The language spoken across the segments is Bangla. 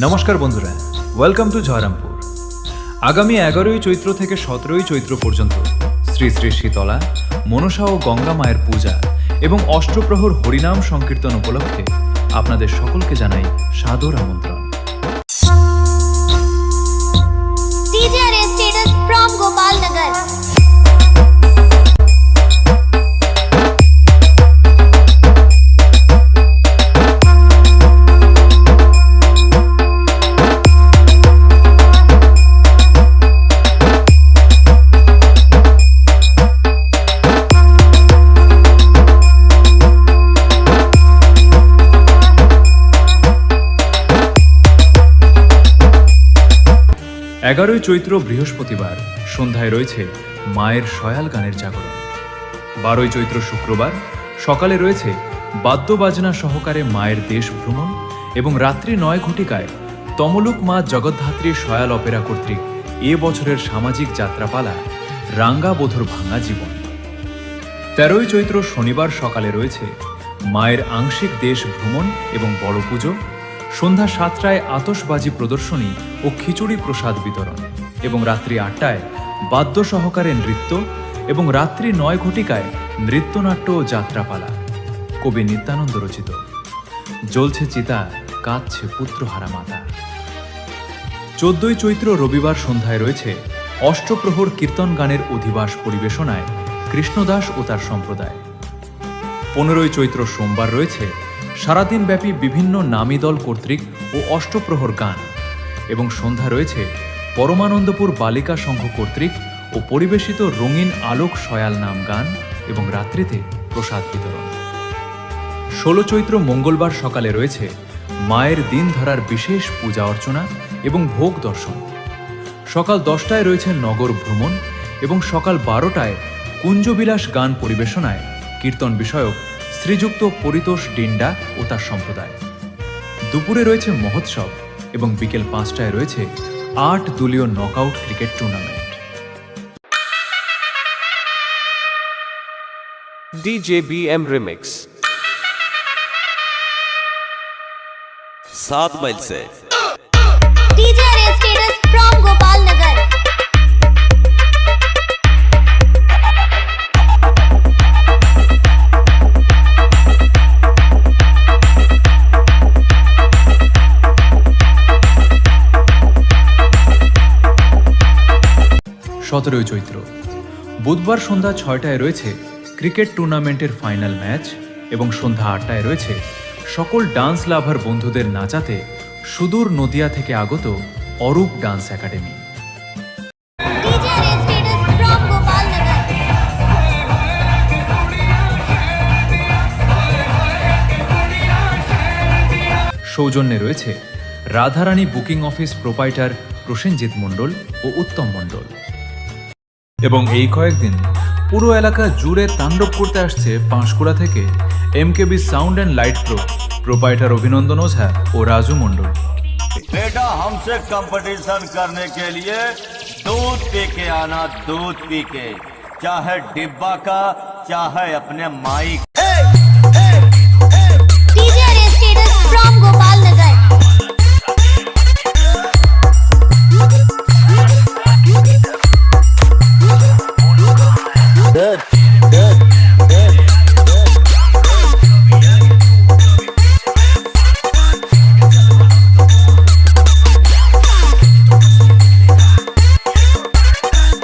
নমস্কার বন্ধুরা, ওয়েলকাম টু জয়রামপুর। আগামী 11ই চৈত্র থেকে 17ই চৈত্র পর্যন্ত শ্রী শ্রী শীতলা, মনসা ও গঙ্গা মায়ের পূজা এবং অষ্টপ্রহর হরিনাম সংকীর্তন উপলক্ষে আপনাদের সকলকে জানাই সাদর আমন্ত্রণ। TJRA status from Gopalnagar. এগারোই চৈত্র বৃহস্পতিবার সন্ধ্যায় রয়েছে মায়ের সয়াল গানের জাগরণ। 12ই চৈত্র শুক্রবার সকালে রয়েছে বাদ্যবাজনা সহকারে মায়ের দেশ ভ্রমণ এবং রাত্রি 9 ঘটিকায় তমলুক মা জগদ্ধাত্রী সয়াল অপেরা কর্তৃক এ বছরের সামাজিক যাত্রাপালা রাঙ্গা বধুর ভাঙা জীবন। 13ই চৈত্র শনিবার সকালে রয়েছে মায়ের আংশিক দেশ ভ্রমণ এবং বড় পুজো। সন্ধ্যা 7টায় আতশবাজি প্রদর্শনী ও খিচুড়ি প্রসাদ বিতরণ এবং রাত্রি 8টায় বাদ্য সহকারে নৃত্য এবং রাত্রি 9 ঘটিকায় নৃত্যনাট্য ও যাত্রাপালা। কবি নিত্যানন্দ রচিত। জ্বলছে চিতা, কাঁদছে পুত্রহারা মাতা। 14ই চৈত্র রবিবার সন্ধ্যায় রয়েছে অষ্টপ্রহর কীর্তন গানের অধিবাস পরিবেশনায় কৃষ্ণদাস ও তার সম্প্রদায়। 15ই চৈত্র সোমবার রয়েছে সারাদিনব্যাপী বিভিন্ন নামী দল কর্তৃক ও অষ্টপ্রহর গান এবং সন্ধ্যা রয়েছে পরমানন্দপুর বালিকা সংঘ কর্তৃক ও পরিবেশিত রঙিন আলোক সয়াল নাম গান এবং রাত্রিতে প্রসাদ বিতরণ। 16 চৈত্র মঙ্গলবার সকালে রয়েছে মায়ের দিন ধরার বিশেষ পূজা অর্চনা এবং ভোগ দর্শন। সকাল 10টায় রয়েছে নগর ভ্রমণ এবং সকাল 12টায় কুঞ্জবিলাস গান পরিবেশনায় কীর্তন বিষয়ক শ্রীযুক্ত পরিতোষ ডিন্ডা ও তার সম্প্রদায়। দুপুরে রয়েছে মহোৎসব এবং বিকেল 5টায় রয়েছে 8 দলীয় knockout cricket tournament. DJBM Remix 7 मील से TJRA status from Gopalnagar. সতেরোই চৈত্র বুধবার সন্ধ্যা 6টায় রয়েছে ক্রিকেট টুর্নামেন্টের ফাইনাল ম্যাচ এবং সন্ধ্যা 8টায় রয়েছে সকল ডান্স লাভার বন্ধুদের নাচাতে সুদূর নদিয়া থেকে আগত Arup dance academy. TJRA status from Gopalnagar. সৌজন্যে রয়েছে Radharani booking office proprietor Prosenjit Mondal ও উত্তম মণ্ডল। এবং এই কয়েকদিন পুরো এলাকা জুড়ে তাণ্ডব করতে আসছে পাঁশকুড়া থেকে MKB sound and light proprietor অভিনন্দন ওঝা ও রাজু মণ্ডল। बेटा हमसे कंपटीशन करने के लिए दूध पी के आना, दूध पी के, चाहे डिब्बा का चाहे अपने माई। TJRA status from Gopalnagar.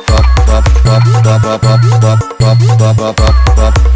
pop pop pop pop pop pop pop pop pop pop